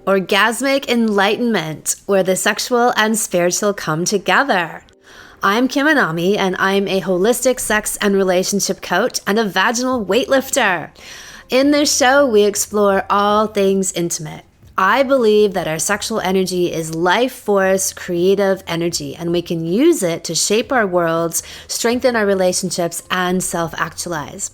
Orgasmic enlightenment, where the sexual and spiritual come together. I'm Kim Anami, and I'm a holistic sex and relationship coach and a vaginal weightlifter. In this show, we explore all things intimate. I believe that our sexual energy is life force, creative energy, and we can use it to shape our worlds, strengthen our relationships, and self-actualize.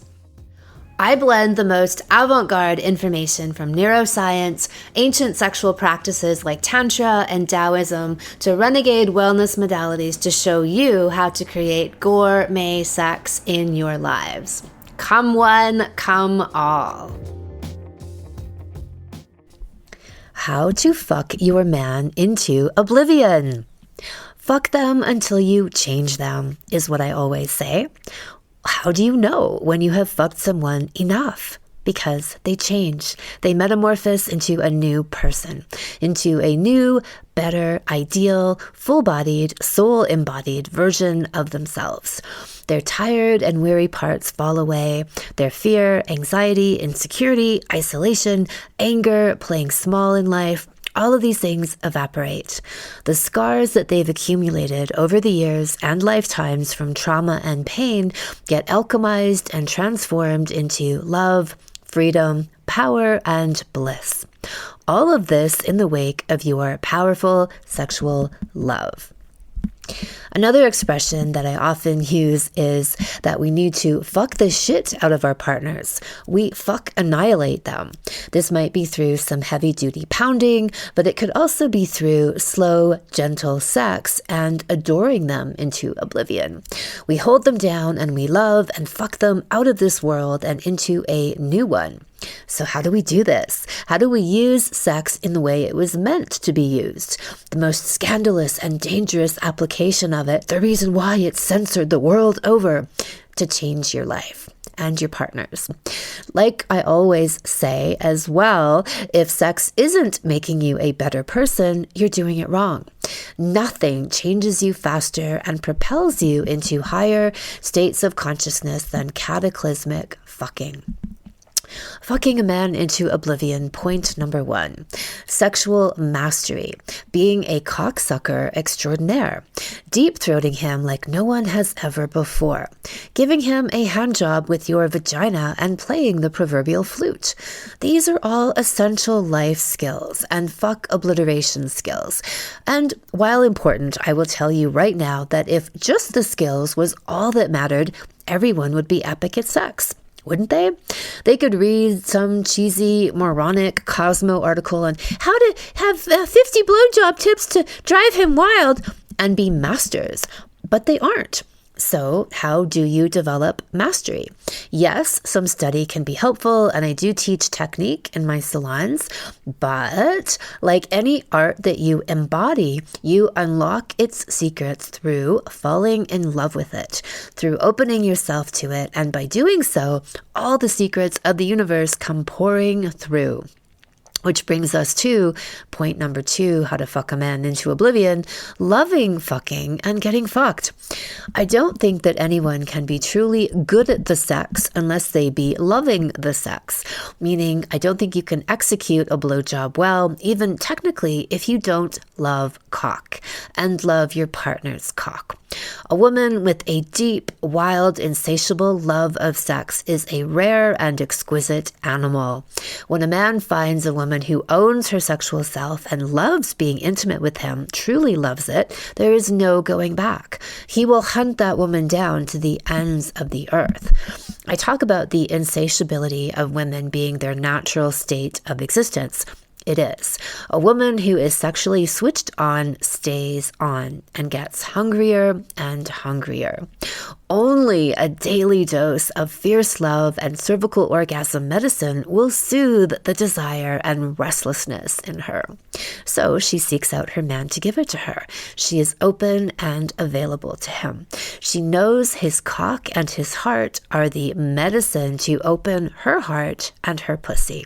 I blend the most avant-garde information from neuroscience, ancient sexual practices like Tantra and Taoism, to renegade wellness modalities to show you how to create gourmet sex in your lives. Come one, come all. How to fuck your man into oblivion. Fuck them until you change them, is what I always say. How do you know when you have fucked someone enough? Because they change. They metamorphose into a new person, into a new, better, ideal, full-bodied, soul-embodied version of themselves. Their tired and weary parts fall away. Their fear, anxiety, insecurity, isolation, anger, playing small in life, all of these things evaporate. The scars that they've accumulated over the years and lifetimes from trauma and pain get alchemized and transformed into love, freedom, power, and bliss. All of this in the wake of your powerful sexual love. Another expression that I often use is that we need to fuck the shit out of our partners. We fuck annihilate them. This might be through some heavy-duty pounding, but it could also be through slow, gentle sex and adoring them into oblivion. We hold them down and we love and fuck them out of this world and into a new one. So how do we do this? How do we use sex in the way it was meant to be used? The most scandalous and dangerous application of it, the reason why it's censored the world over, to change your life and your partners. Like I always say as well, if sex isn't making you a better person, you're doing it wrong. Nothing changes you faster and propels you into higher states of consciousness than cataclysmic fucking. Fucking a man into oblivion, point number 1. Sexual mastery. Being a cocksucker extraordinaire. Deep-throating him like no one has ever before. Giving him a handjob with your vagina and playing the proverbial flute. These are all essential life skills and fuck obliteration skills. And while important, I will tell you right now that if just the skills was all that mattered, everyone would be epic at sex. Wouldn't they? They could read some cheesy, moronic Cosmo article on how to have 50 blowjob tips to drive him wild and be masters, but they aren't. So how do you develop mastery? Yes, some study can be helpful, and I do teach technique in my salons, but like any art that you embody, you unlock its secrets through falling in love with it, through opening yourself to it, and by doing so, all the secrets of the universe come pouring through. Which brings us to point number 2, how to fuck a man into oblivion, loving fucking and getting fucked. I don't think that anyone can be truly good at the sex unless they be loving the sex, meaning I don't think you can execute a blowjob well, even technically, if you don't love cock and love your partner's cock. A woman with a deep, wild, insatiable love of sex is a rare and exquisite animal. When a man finds a woman who owns her sexual self and loves being intimate with him, truly loves it, there is no going back. He will hunt that woman down to the ends of the earth. I talk about the insatiability of women being their natural state of existence. It is. A woman who is sexually switched on stays on and gets hungrier and hungrier. Only a daily dose of fierce love and cervical orgasm medicine will soothe the desire and restlessness in her. So she seeks out her man to give it to her. She is open and available to him. She knows his cock and his heart are the medicine to open her heart and her pussy.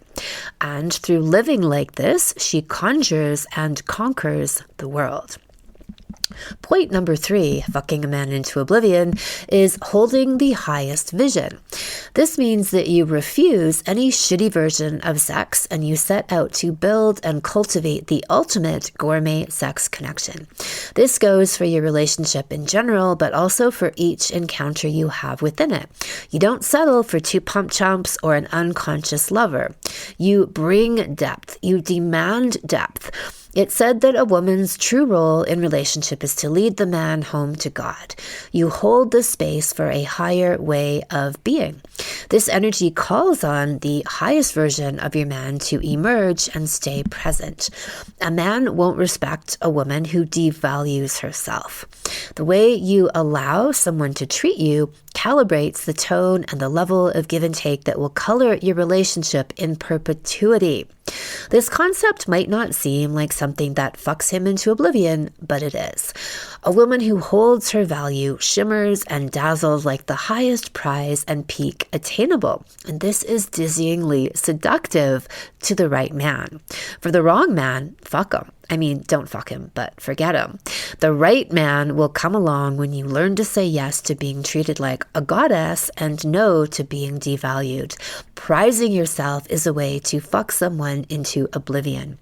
And through living like this, she conjures and conquers the world. Point number 3, fucking a man into oblivion, is holding the highest vision. This means that you refuse any shitty version of sex and you set out to build and cultivate the ultimate gourmet sex connection. This goes for your relationship in general, but also for each encounter you have within it. You don't settle for 2 pump chumps or an unconscious lover. You bring depth. You demand depth. It's said that a woman's true role in relationship is to lead the man home to God. You hold the space for a higher way of being. This energy calls on the highest version of your man to emerge and stay present. A man won't respect a woman who devalues herself. The way you allow someone to treat you calibrates the tone and the level of give and take that will color your relationship in perpetuity. This concept might not seem like something that fucks him into oblivion, but it is. A woman who holds her value shimmers and dazzles like the highest prize and peak attainable. And this is dizzyingly seductive to the right man. For the wrong man, fuck him. I mean, don't fuck him, but forget him. The right man will come along when you learn to say yes to being treated like a goddess and no to being devalued. Prizing yourself is a way to fuck someone into oblivion.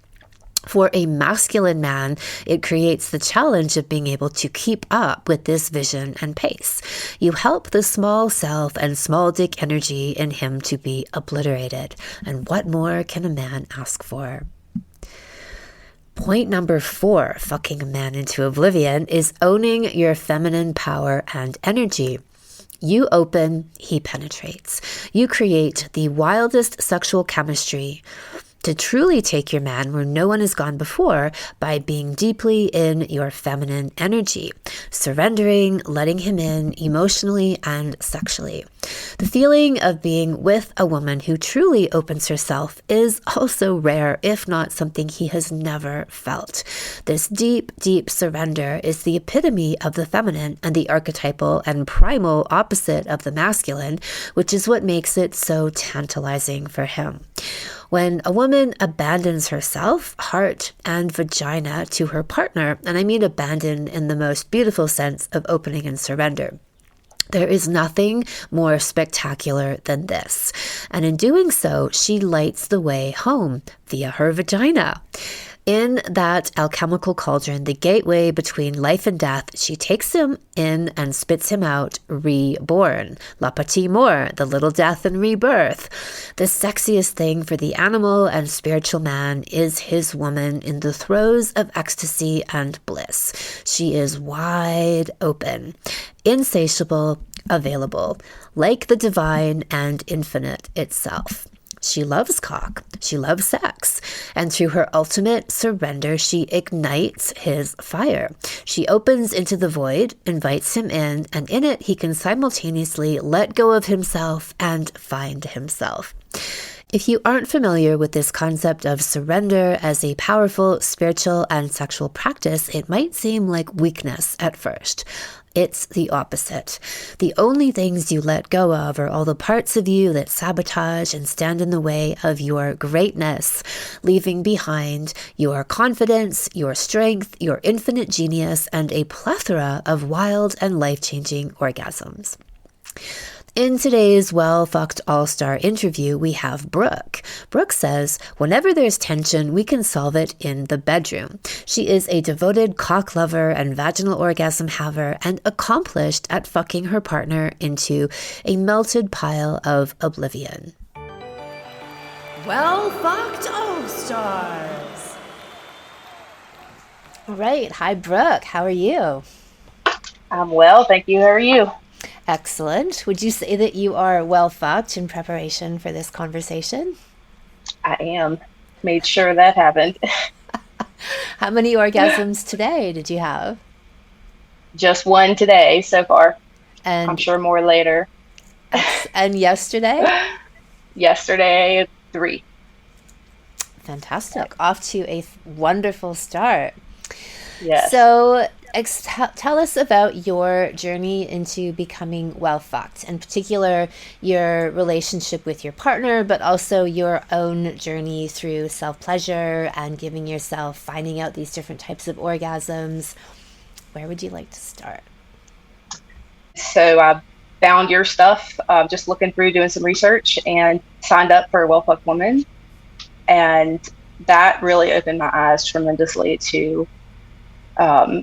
For a masculine man, it creates the challenge of being able to keep up with this vision and pace. You help the small self and small dick energy in him to be obliterated. And what more can a man ask for? Point number 4, fucking a man into oblivion, is owning your feminine power and energy. You open, he penetrates. You create the wildest sexual chemistry to truly take your man where no one has gone before by being deeply in your feminine energy, surrendering, letting him in emotionally and sexually. The feeling of being with a woman who truly opens herself is also rare, if not something he has never felt. This deep, deep surrender is the epitome of the feminine and the archetypal and primal opposite of the masculine, which is what makes it so tantalizing for him. When a woman abandons herself, heart, and vagina to her partner, and I mean abandon in the most beautiful sense of opening and surrender, there is nothing more spectacular than this. And in doing so, she lights the way home via her vagina. In that alchemical cauldron, the gateway between life and death, she takes him in and spits him out reborn. La petite mort, the little death and rebirth. The sexiest thing for the animal and spiritual man is his woman in the throes of ecstasy and bliss. She is wide open, insatiable, available, like the divine and infinite itself. She loves cock, she loves sex, and through her ultimate surrender, she ignites his fire. She opens into the void, invites him in, and in it, he can simultaneously let go of himself and find himself. If you aren't familiar with this concept of surrender as a powerful spiritual and sexual practice, it might seem like weakness at first. It's the opposite. The only things you let go of are all the parts of you that sabotage and stand in the way of your greatness, leaving behind your confidence, your strength, your infinite genius, and a plethora of wild and life-changing orgasms. In today's Well-Fucked All-Star interview, we have Brooke. Brooke says, whenever there's tension, we can solve it in the bedroom. She is a devoted cock lover and vaginal orgasm haver and accomplished at fucking her partner into a melted pile of oblivion. Well-Fucked All-Stars. All right. Hi, Brooke. How are you? I'm well, thank you. How are you? Excellent. Would you say that you are well fucked in preparation for this conversation? I am. Made sure that happened. How many orgasms today did you have? Just one today so far. And I'm sure more later. and yesterday? Yesterday, 3. Fantastic. Off to a wonderful start. Yes. So tell us about your journey into becoming well fucked, in particular your relationship with your partner, but also your own journey through self-pleasure and giving yourself, finding out these different types of orgasms. Where would you like to start? So I found your stuff, just looking through, doing some research, and signed up for Well Fuck Woman. And that really opened my eyes tremendously to um,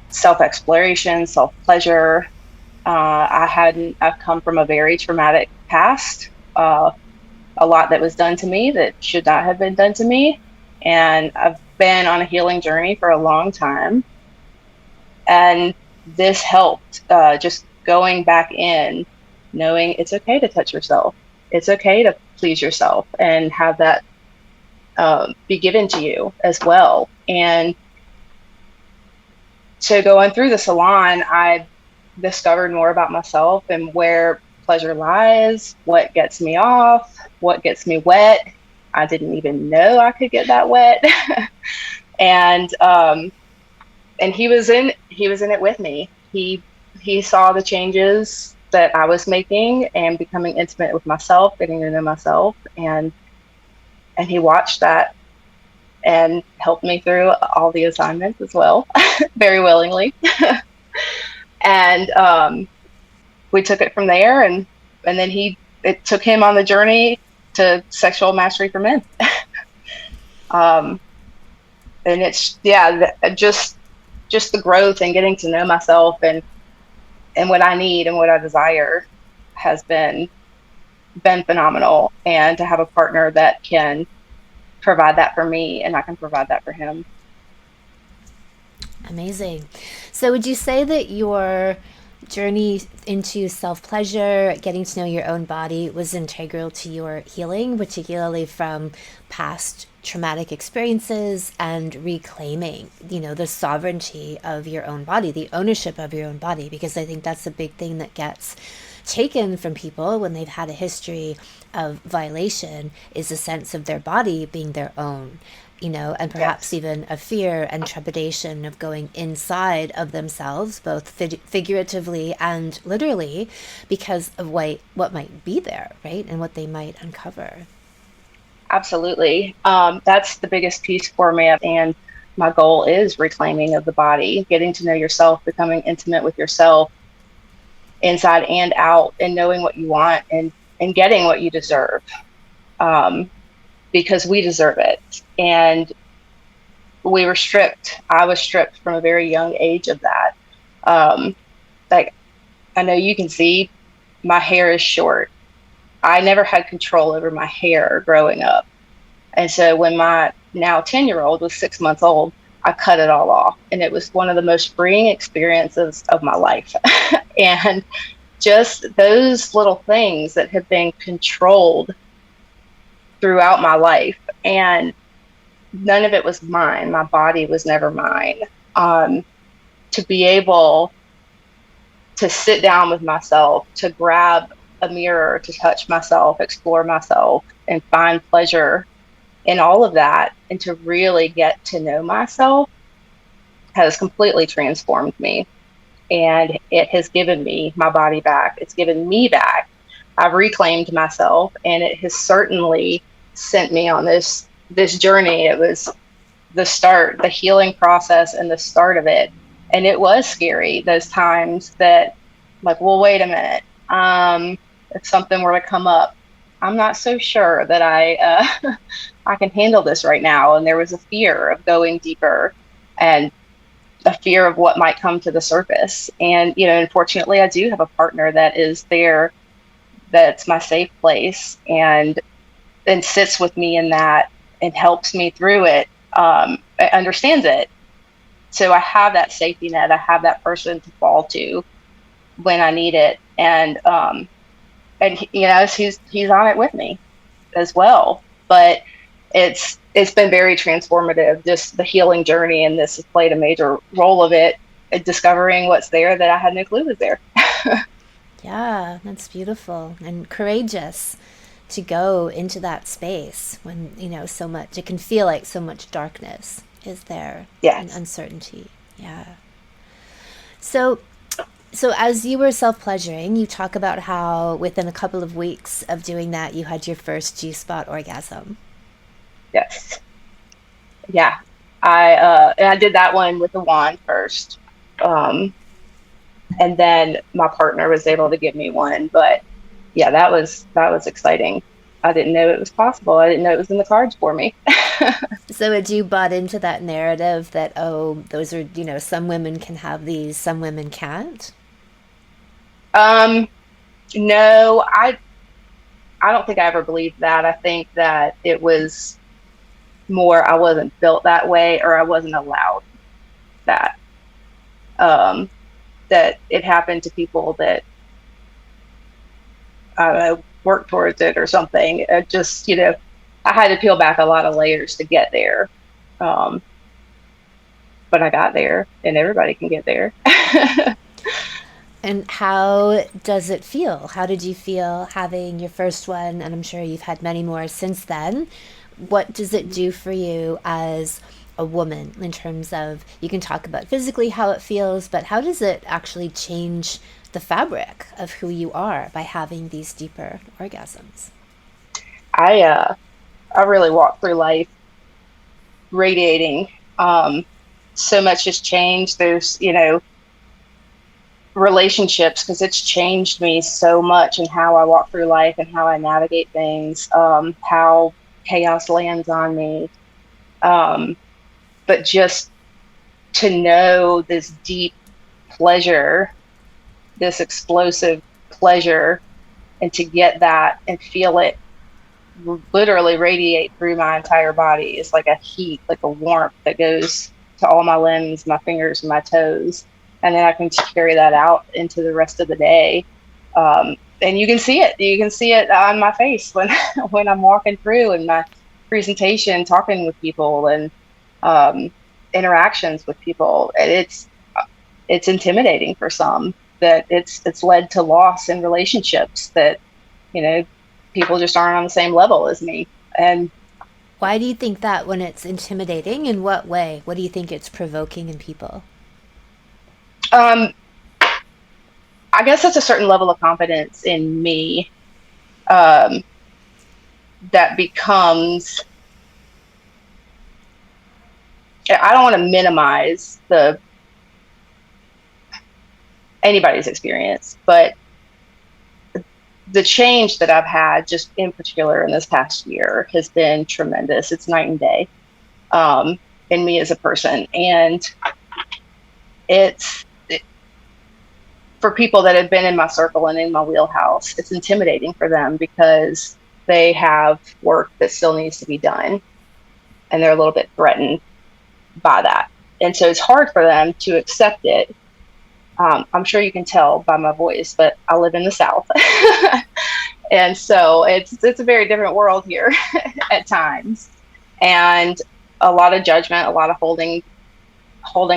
self exploration, self pleasure. I've come from a very traumatic past, a lot that was done to me that should not have been done to me. And I've been on a healing journey for a long time. And this helped, just going back in, knowing it's okay to touch yourself. It's okay to please yourself and have that be given to you as well. And so going through the salon, I discovered more about myself and where pleasure lies, what gets me off, what gets me wet. I didn't even know I could get that wet. and and he was in it with me. He saw the changes that I was making and becoming intimate with myself, getting to know myself, and he watched that and helped me through all the assignments as well, very willingly. And we took it from there, and then it took him on the journey to sexual mastery for men. um, and it's just the growth and getting to know myself and what I need and what I desire has been phenomenal. And to have a partner that can provide that for me and I can provide that for him. Amazing. So would you say that your journey into self-pleasure, getting to know your own body, was integral to your healing, particularly from past traumatic experiences and reclaiming, the sovereignty of your own body, the ownership of your own body? Because I think that's a big thing that gets taken from people when they've had a history of violation, is a sense of their body being their own, and perhaps Yes, even a fear and trepidation of going inside of themselves, both figuratively and literally, because of what might be there, right? And what they might uncover. absolutely. That's the biggest piece for me. And my goal is reclaiming of the body, getting to know yourself, becoming intimate with yourself inside and out, and knowing what you want and getting what you deserve, um, because we deserve it. And I was stripped from a very young age of that. Um, like, I know you can see my hair is short. I never had control over my hair growing up. And so when my now 10-year-old was 6 months old, I cut it all off. And it was one of the most freeing experiences of my life. And just those little things that have been controlled throughout my life. And none of it was mine. My body was never mine. Um, to be able to sit down with myself, to grab a mirror, to touch myself, explore myself, and find pleasure in all of that, and to really get to know myself has completely transformed me. And it has given me my body back. It's given me back. I've reclaimed myself, and it has certainly sent me on this journey. It was the healing process and the start of it. And it was scary, those times that, like, well, wait a minute. If something were to come up, I'm not so sure that I can handle this right now. And there was a fear of going deeper and a fear of what might come to the surface. And, unfortunately, I do have a partner that is there, that's my safe place, and sits with me in that and helps me through it, understands it. So I have that safety net. I have that person to fall to when I need it. And he's on it with me as well. But it's been very transformative. Just the healing journey, and this has played a major role of it, discovering what's there that I had no clue was there. Yeah, that's beautiful and courageous to go into that space when, so much, it can feel like so much darkness is there and Yes. uncertainty. Yeah. So, so as you were self-pleasuring, you talk about how within a couple of weeks of doing that, you had your first G-spot orgasm. Yes. Yeah. And I did that one with the wand first. Um, and then my partner was able to give me one. But yeah, that was exciting. I didn't know it was possible. I didn't know it was in the cards for me. So had you bought into that narrative that, oh, those are, some women can have these, some women can't? um, no, I don't think I ever believed that. I think that it was more I wasn't built that way, or I wasn't allowed that. Um, that it happened to people that I don't know, worked towards it or something. It just, I had to peel back a lot of layers to get there. Um, but I got there, and everybody can get there. And how does it feel? How did you feel having your first one? And I'm sure you've had many more since then. What does it do for you as a woman in terms of, you can talk about physically how it feels, but how does it actually change the fabric of who you are by having these deeper orgasms? I I really walked through life radiating. Um, so much has changed. There's, relationships, because it's changed me so much, and how I walk through life and how I navigate things, how chaos lands on me. Um, but just to know this deep pleasure, this explosive pleasure, and to get that and feel it literally radiate through my entire body is like a heat, like a warmth that goes to all my limbs, my fingers, and my toes. And then I can just carry that out into the rest of the day. And you can see it. You can see it on my face when when I'm walking through in my presentation, talking with people, and um, interactions with people. And it's intimidating for some. That it's led to loss in relationships, that you know people just aren't on the same level as me. And Why do you think that when it's intimidating? In what way? What do you think it's provoking in people? um, I guess it's a certain level of confidence in me, um, that becomes. I don't want to minimize the anybody's experience, but the change that I've had, just in particular in this past year, has been tremendous. It's night and day, um, in me as a person, and it's for people that have been in my circle and in my wheelhouse. It's intimidating for them because they have work that still needs to be done, and they're a little bit threatened by that, and so it's hard for them to accept it. I'm sure you can tell by my voice, but I live in the South. And so it's a very different world here at times, and a lot of judgment, a lot of holding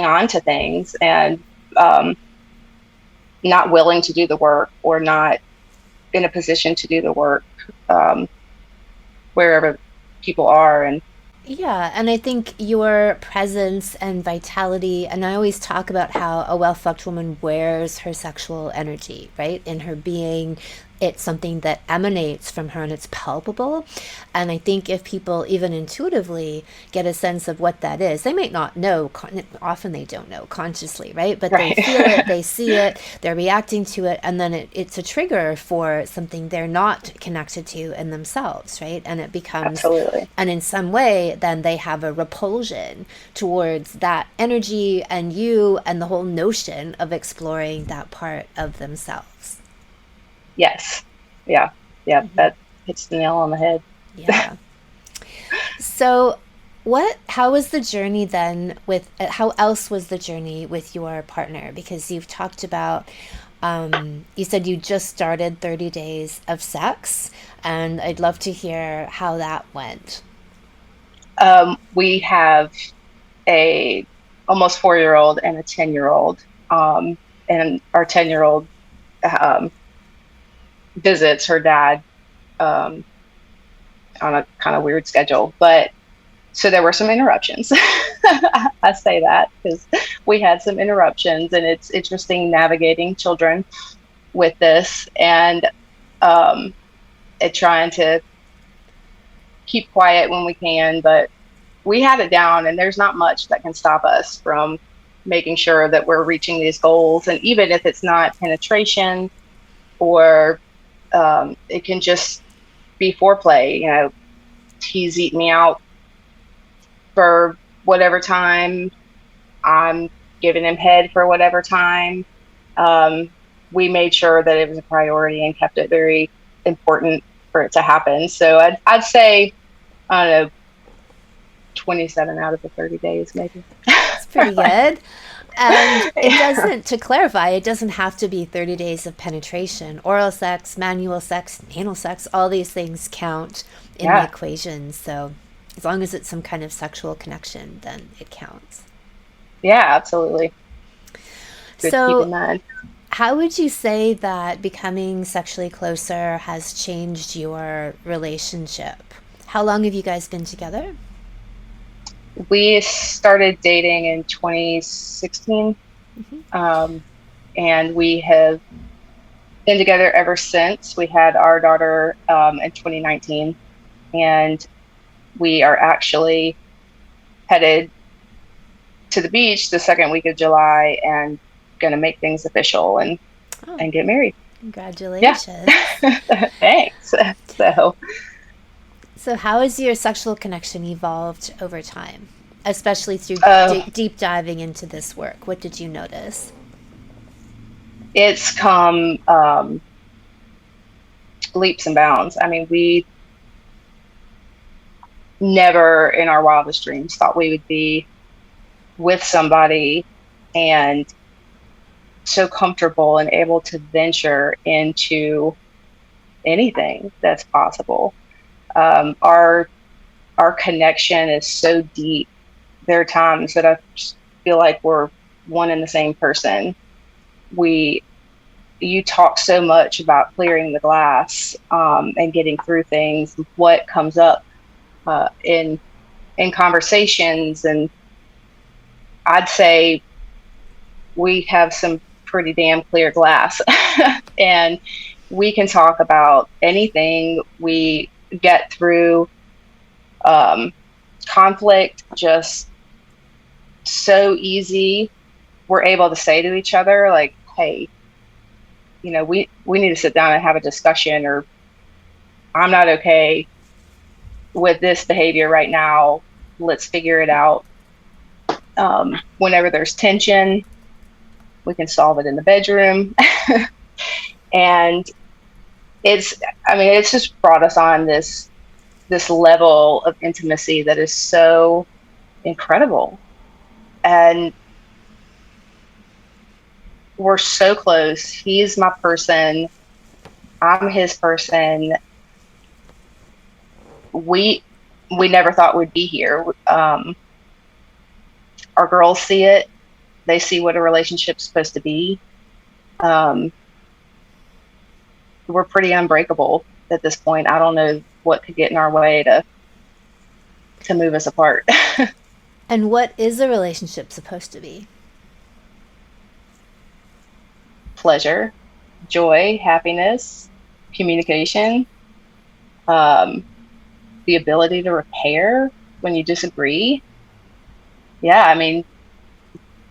on to things, and um, not willing to do the work, or not in a position to do the work, um, wherever people are. And Yeah, and I think your presence and vitality, and I always talk about how a well fucked woman wears her sexual energy, right? In her being, it's something that emanates from her and it's palpable. And I think if people even intuitively get a sense of what that is, they might not know, often they don't know consciously, right? But they right. feel it, they see it, they're reacting to it, and then it's a trigger for something they're not connected to in themselves, right? And it becomes, Absolutely. and in some way, then they have a repulsion towards that energy and you and the whole notion of exploring that part of themselves. Yes. Yeah. Yeah. That hits the nail on the head. Yeah. So, how was the journey then how else was the journey with your partner? Because you've talked about, you said you just started 30 days of sex, and I'd love to hear how that went. We have a almost 4-year old and a 10-year old. And our 10-year old um, visits her dad, um, on a kind of weird schedule. But so there were some interruptions. I say that because we had some interruptions, and it's interesting navigating children with this, and um, trying to keep quiet when we can. But we had it down, and there's not much that can stop us from making sure that we're reaching these goals. And even if it's not penetration, or it can just be foreplay, he's eating me out for whatever time, I'm giving him head for whatever time. We made sure that it was a priority and kept it very important for it to happen. So I'd say, I don't know, 27 out of the 30 days, maybe. It's pretty good. And it doesn't, to clarify, it doesn't have to be 30 days of penetration. Oral sex, manual sex, anal sex, all these things count in the equation. So as long as it's some kind of sexual connection, then it counts. Yeah, absolutely. Good to keep in mind. How would you say that becoming sexually closer has changed your relationship? How long have you guys been together? We started dating in 2016, and we have been together ever since. We had our daughter in 2019, and we are actually headed to the beach the second week of July and going to make things official and get married. Congratulations. Yeah. Thanks. So how has your sexual connection evolved over time, especially through deep diving into this work? What did you notice? It's come leaps and bounds. I mean, we never in our wildest dreams thought we would be with somebody and so comfortable and able to venture into anything that's possible. Our connection is so deep. There are times that I feel like we're one and the same person. You talk so much about clearing the glass and getting through things. What comes up in conversations, and I'd say we have some pretty damn clear glass, and we can talk about anything. We get through conflict just so easy. We're able to say to each other, like, hey, we need to sit down and have a discussion, or I'm not okay with this behavior right now. Let's figure it out. Whenever there's tension, we can solve it in the bedroom. And it's just brought us on this level of intimacy that is so incredible. And we're so close. He's my person. I'm his person. We never thought we'd be here. Our girls see it. They see what a relationship's supposed to be. We're pretty unbreakable at this point. I don't know what could get in our way to move us apart. And what is a relationship supposed to be? Pleasure, joy, happiness, communication, the ability to repair when you disagree. Yeah, I mean,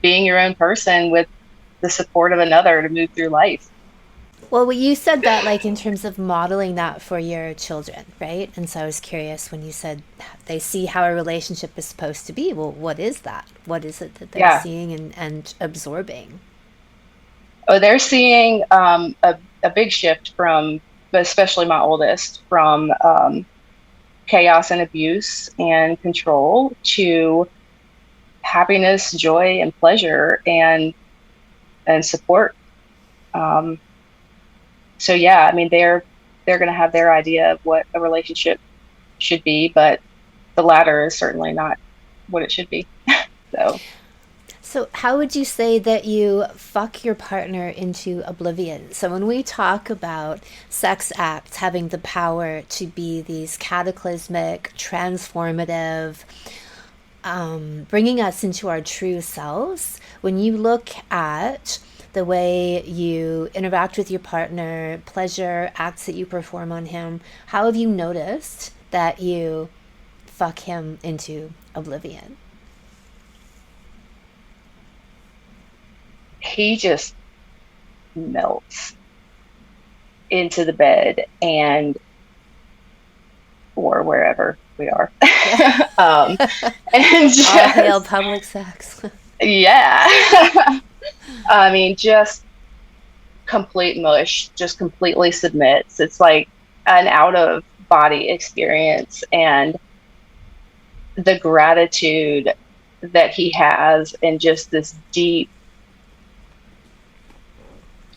being your own person with the support of another to move through life. Well, you said that like in terms of modeling that for your children, right? And so I was curious when you said they see how a relationship is supposed to be. Well, what is that? What is it that they're seeing and absorbing? Oh, they're seeing a big shift from, especially my oldest, from chaos and abuse and control to happiness, joy, and pleasure and support. So yeah, I mean, they're going to have their idea of what a relationship should be, but the latter is certainly not what it should be. So how would you say that you fuck your partner into oblivion? So when we talk about sex acts having the power to be these cataclysmic, transformative, bringing us into our true selves, when you look at the way you interact with your partner, pleasure, acts that you perform on him, how have you noticed that you fuck him into oblivion? he just melts into the bed and or wherever we are. Yeah. um, and All hail just public sex. yeah. I mean, just complete mush, just completely submits. It's like an out of body experience, and the gratitude that he has, and just this deep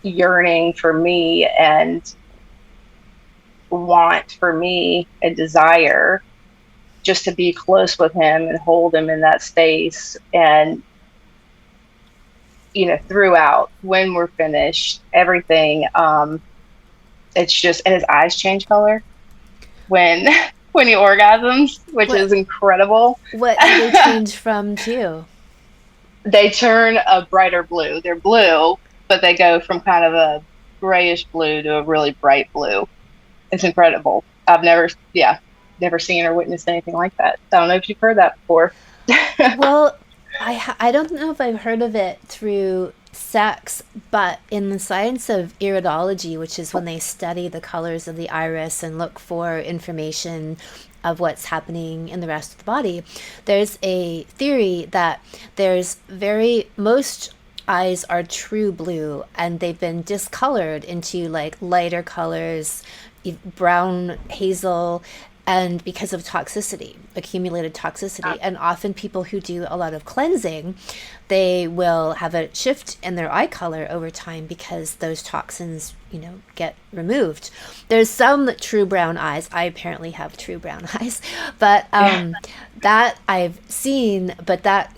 yearning for me and want for me, a desire just to be close with him and hold him in that space. And throughout, when we're finished, everything, it's just, and his eyes change color when when he orgasms, which What is incredible. what do they change from to? They turn a brighter blue. They're blue, but they go from kind of a grayish blue to a really bright blue. It's incredible. I've never seen or witnessed anything like that. I don't know if you've heard that before. Well, I don't know if I've heard of it through sex, but in the science of iridology, which is when they study the colors of the iris and look for information of what's happening in the rest of the body, there's a theory that most eyes are true blue and they've been discolored into like lighter colors, brown, hazel, and because of toxicity, accumulated toxicity. And often people who do a lot of cleansing, they will have a shift in their eye color over time because those toxins, get removed. There's some true brown eyes. I apparently have true brown eyes, but that I've seen, but that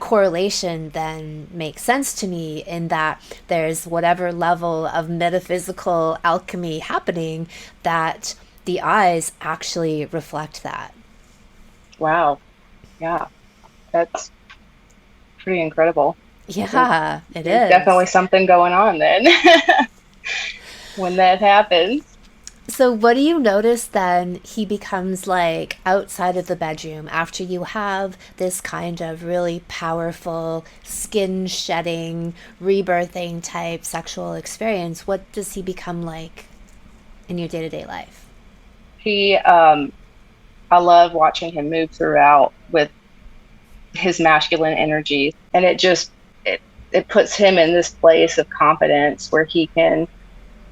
correlation then makes sense to me in that there's whatever level of metaphysical alchemy happening that the eyes actually reflect that. Wow. Yeah, that's pretty incredible. Yeah, it There's is. definitely something going on then when that happens. So, what do you notice then he becomes like outside of the bedroom after you have this kind of really powerful, skin shedding, rebirthing type sexual experience? What does he become like in your day to day life? He, I love watching him move throughout with his masculine energy, and it puts him in this place of confidence where he can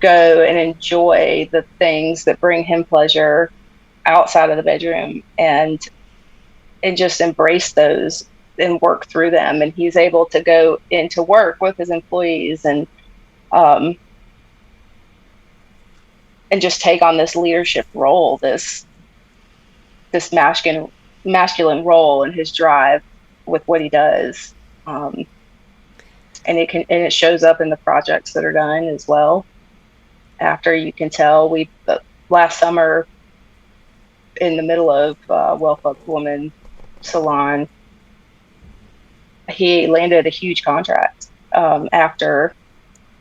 go and enjoy the things that bring him pleasure outside of the bedroom, and just embrace those and work through them. And he's able to go into work with his employees, um, and just take on this leadership role, this masculine role, and his drive with what he does. Um, and it shows up in the projects that are done as well. After, you can tell, last summer, in the middle of Well Fucked Woman Salon, he landed a huge contract after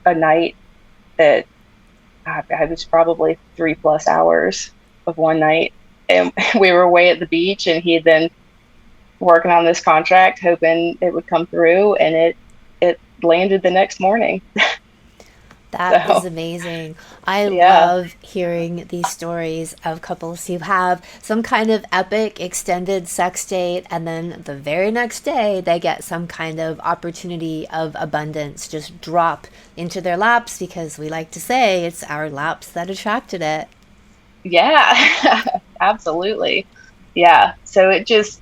a night that I was probably 3+ hours of one night, and we were away at the beach, and he had been working on this contract, hoping it would come through, and it landed the next morning. That is So amazing. I yeah, love hearing these stories of couples who have some kind of epic extended sex date, and then the very next day they get some kind of opportunity of abundance just drop into their laps because we like to say it's our laps that attracted it. yeah, absolutely, yeah. So it just,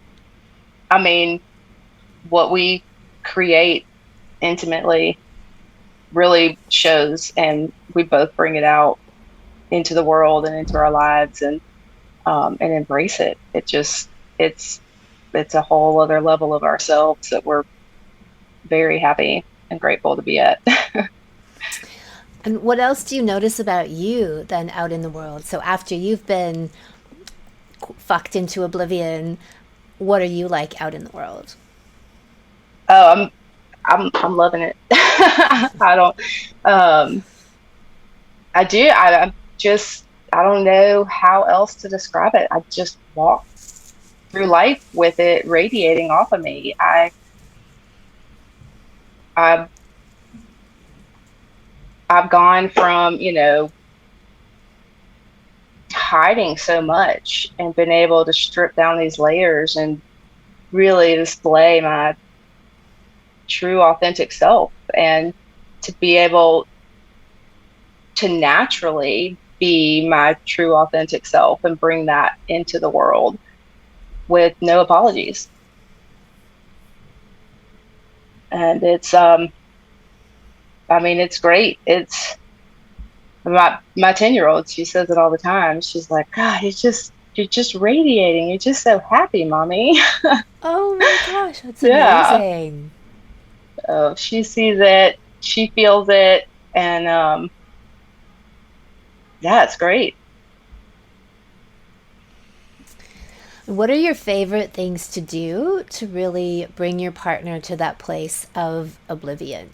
I mean, what we create intimately really shows, and we both bring it out into the world and into our lives, and embrace it. It's it's a whole other level of ourselves that we're very happy and grateful to be at. And what else do you notice about you then out in the world? So after you've been fucked into oblivion, what are you like out in the world? Oh, I'm loving it. I don't I do. I'm just, I don't know how else to describe it. I just walk through life with it radiating off of me. I I've gone from, hiding so much and been able to strip down these layers and really display my true authentic self, and to be able to naturally be my true authentic self and bring that into the world with no apologies. And it's great. It's my 10-year-old, she says it all the time. She's like, God, you're just radiating. You're just so happy, mommy. Oh my gosh, that's Yeah. amazing. She sees it, she feels it, and yeah, it's great. What are your favorite things to do to really bring your partner to that place of oblivion?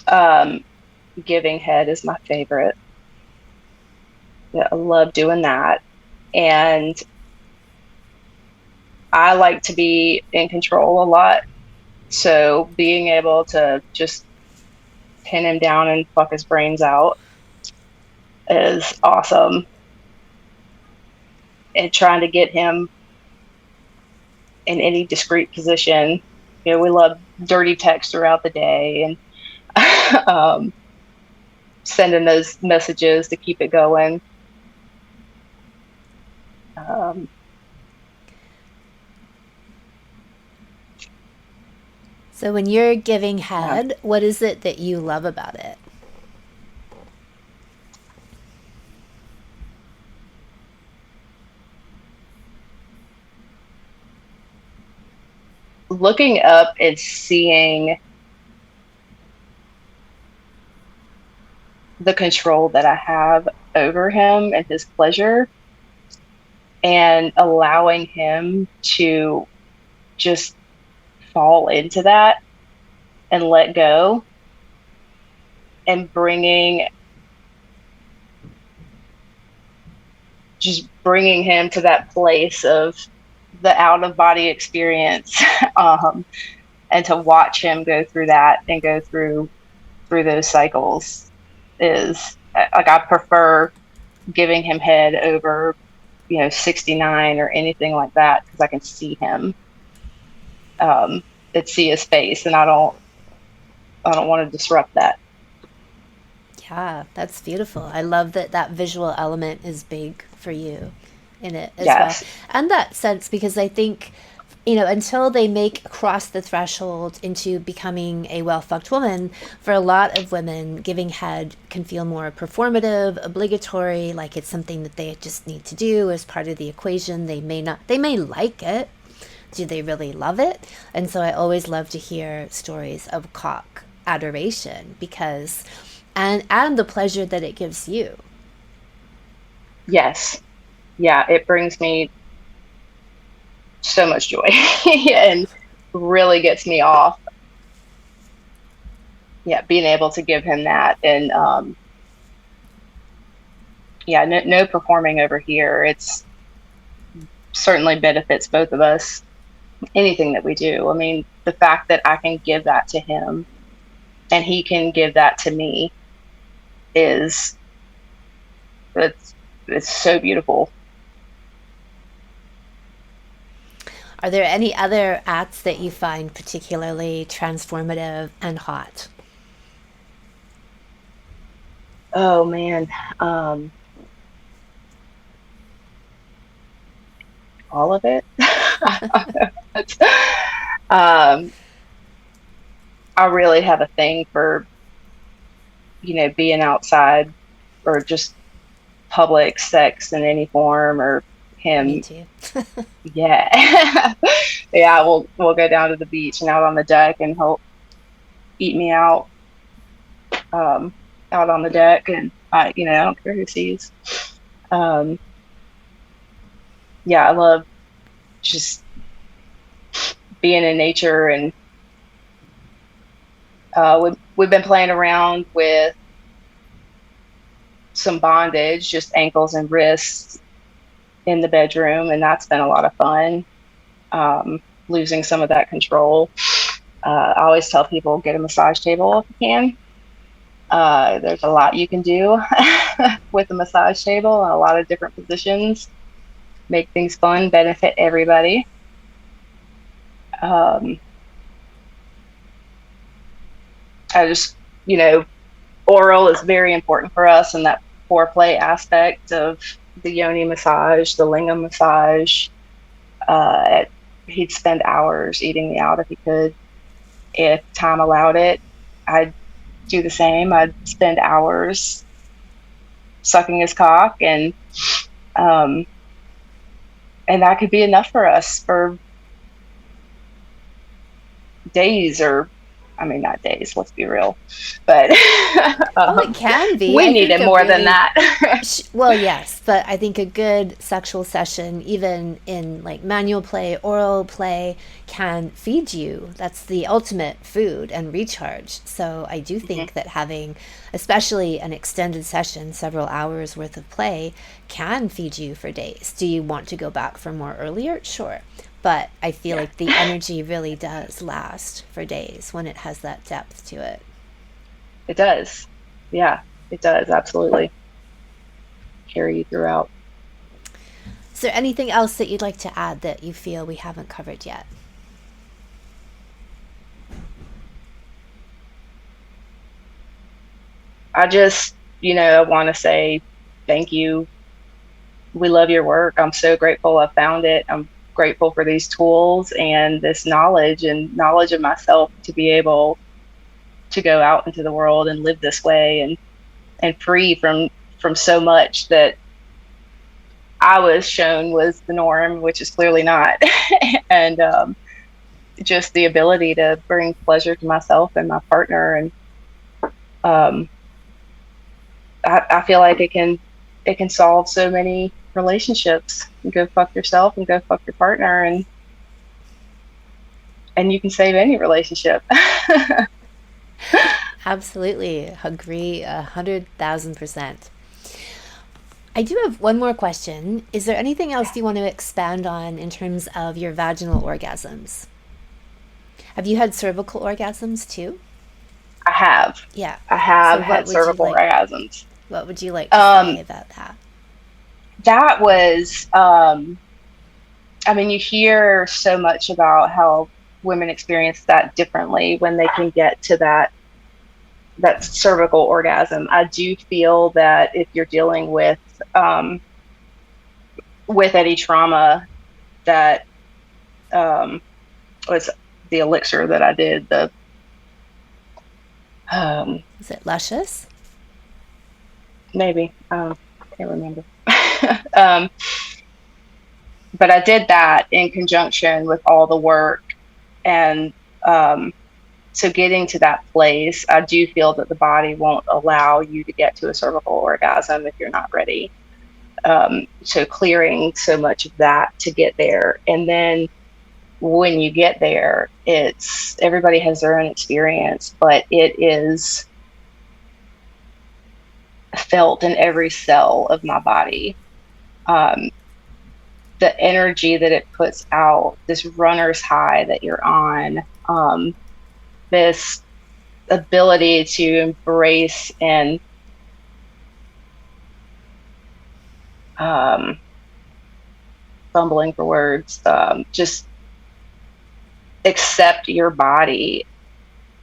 Um, Giving head is my favorite. Yeah, I love doing that. And I like to be in control a lot. So being able to just pin him down and fuck his brains out is awesome. And trying to get him in any discrete position. We love dirty text throughout the day and sending those messages to keep it going. Um, So, when you're giving yeah. head, what is it that you love about it? Looking up and seeing the control that I have over him and his pleasure, and allowing him to just fall into that and let go, and bringing him to that place of the out of body experience, um, and to watch him go through that and go through those cycles is like, I prefer giving him head over 69 or anything like that, because I can see him, um and see his face, and I don't want to disrupt that. Yeah, that's beautiful. I love that that visual element is big for you in it as well. Yes. And that sense, because I think, until they make cross the threshold into becoming a well fucked woman, for a lot of women, giving head can feel more performative, obligatory, like it's something that they just need to do as part of the equation. They may like it. Do they really love it? And so I always love to hear stories of cock adoration, because and the pleasure that it gives you. Yes. Yeah, it brings me so much joy and really gets me off. Yeah, being able to give him that, and yeah, no performing over here. It's certainly benefits both of us. Anything that we do. I mean, the fact that I can give that to him and he can give that to me is it's so beautiful. Are there any other acts that you find particularly transformative and hot? Oh man. Um all of it. um I really have a thing for, being outside, or just public sex in any form, or Me him. too. Yeah. Yeah, we'll go down to the beach and out on the deck, and he'll eat me out, um out on the deck, and I don't care who sees. Um yeah, I love just being in nature, and we've been playing around with some bondage, just ankles and wrists in the bedroom, and that's been a lot of fun. Losing some of that control. I always tell people, get a massage table if you can. There's a lot you can do with a massage table and a lot of different positions. Make things fun, benefit everybody. I just, oral is very important for us, and that foreplay aspect of the yoni massage, the lingam massage. He'd spend hours eating me out if he could. If time allowed it, I'd do the same. I'd spend hours sucking his cock, and that could be enough for us for days, or not days, let's be real, but it can be. We needed more than that. Well, yes, but I think a good sexual session, even in like manual play, oral play, can feed you. That's the ultimate food and recharge. So I do think that having, especially an extended session, several hours worth of play, can feed you for days. Do you want to go back for more earlier? Sure. But I feel like the energy really does last for days when it has that depth to it. It does. Yeah, it does. Absolutely. Carry you throughout. Is there anything else that you'd like to add that you feel we haven't covered yet? I just, I want to say thank you. We love your work. I'm so grateful I found it. I'm grateful for these tools and this knowledge of myself to be able to go out into the world and live this way and free from so much that I was shown was the norm, which is clearly not. And just the ability to bring pleasure to myself and my partner. And I feel like it can solve so many relationships. You go fuck yourself and go fuck your partner, and you can save any relationship. Absolutely. Agree 100,000%. I do have one more question. Is there anything else you want to expand on in terms of your vaginal orgasms? Have you had cervical orgasms too? I have. Yeah. I have had cervical orgasms. What would you like to say about that? That was, you hear so much about how women experience that differently when they can get to that cervical orgasm. I do feel that if you're dealing with any trauma, that was the elixir that I did. Is it luscious? Maybe. I can't remember. But I did that in conjunction with all the work. And so getting to that place, I do feel that the body won't allow you to get to a cervical orgasm if you're not ready. So clearing so much of that to get there. And then when you get there, everybody has their own experience, but it is felt in every cell of my body. The energy that it puts out, this runner's high that you're on, this ability to embrace and fumbling for words, just accept your body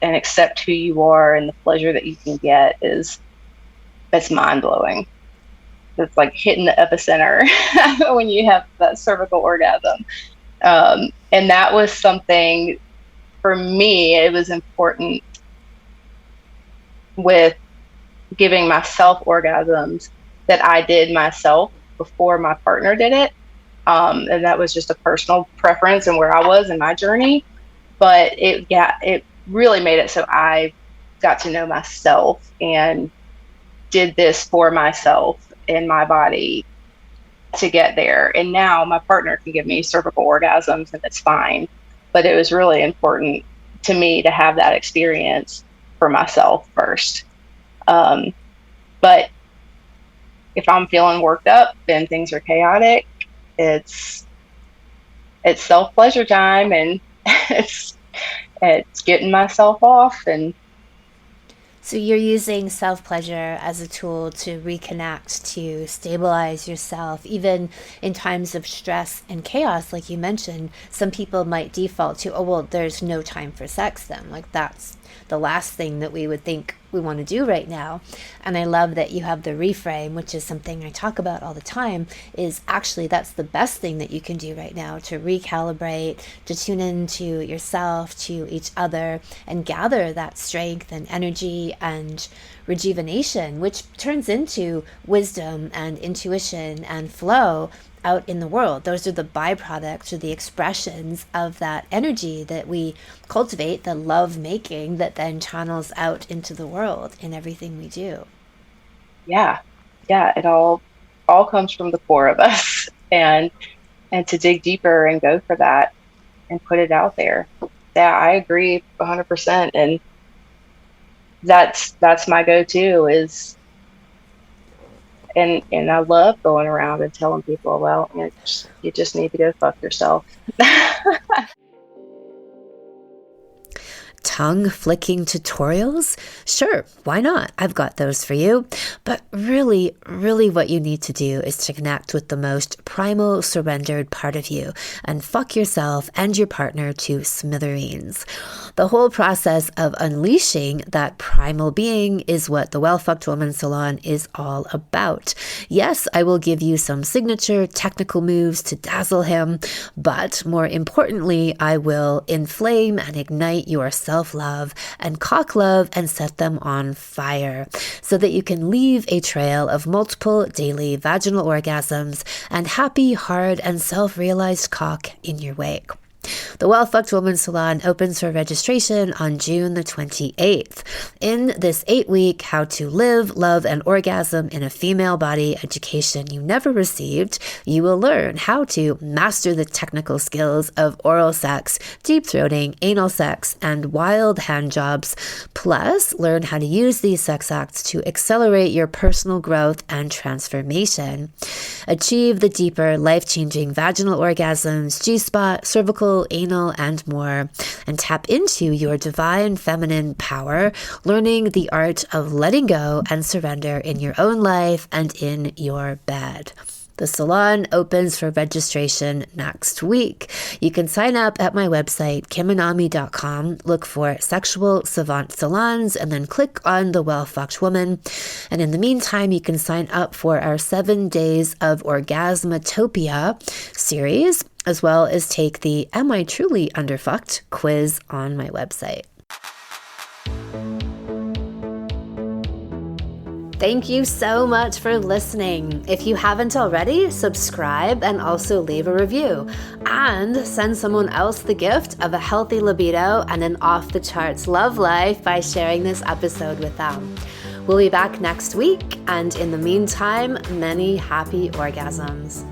and accept who you are, and the pleasure that you can get that's mind-blowing. It's like hitting the epicenter when you have that cervical orgasm. And that was something, for me, it was important with giving myself orgasms that I did myself before my partner did it. And that was just a personal preference and where I was in my journey. But it really made it so I got to know myself and did this for myself in my body to get there. And now my partner can give me cervical orgasms and it's fine. But it was really important to me to have that experience for myself first. But if I'm feeling worked up and things are chaotic, it's self-pleasure time, and it's getting myself off. And So you're using self-pleasure as a tool to reconnect, to stabilize yourself, even in times of stress and chaos, like you mentioned. Some people might default to, oh, well, there's no time for sex then. Like that's the last thing that we would think we want to do right now. And I love that you have the reframe, which is something I talk about all the time, is actually that's the best thing that you can do right now, to recalibrate, to tune into yourself, to each other, and gather that strength and energy and rejuvenation, which turns into wisdom and intuition and flow out in the world. Those are the byproducts or the expressions of that energy that we cultivate, the love making that then channels out into the world in everything we do. Yeah. Yeah. It all comes from the core of us. And to dig deeper and go for that and put it out there. Yeah, I agree 100%. And that's my go-to is, and I love going around and telling people, well, you just need to go fuck yourself. Tongue flicking tutorials? Sure, why not? I've got those for you. But really, really what you need to do is to connect with the most primal, surrendered part of you and fuck yourself and your partner to smithereens. The whole process of unleashing that primal being is what the Well Fucked Woman Salon is all about. Yes, I will give you some signature technical moves to dazzle him, but more importantly, I will inflame and ignite your self-love and cock love and set them on fire so that you can leave a trail of multiple daily vaginal orgasms and happy, hard, and self-realized cock in your wake. The Well Fucked Woman Salon opens for registration on June the 28th. In this 8-week How to Live, Love, and Orgasm in a Female Body education you never received, you will learn how to master the technical skills of oral sex, deep throating, anal sex, and wild hand jobs, plus learn how to use these sex acts to accelerate your personal growth and transformation. Achieve the deeper, life-changing vaginal orgasms, G-spot, cervical, anal, and more, and tap into your divine feminine power, learning the art of letting go and surrender in your own life and in your bed. The salon opens for registration next week. You can sign up at my website, kimanami.com, look for Sexual Savant Salons, and then click on the Well Fucked Woman. And in the meantime, you can sign up for our 7 Days of Orgasmatopia series, as well as take the Am I Truly Underfucked quiz on my website. Thank you so much for listening. If you haven't already, subscribe and also leave a review. And send someone else the gift of a healthy libido and an off-the-charts love life by sharing this episode with them. We'll be back next week, and in the meantime, many happy orgasms.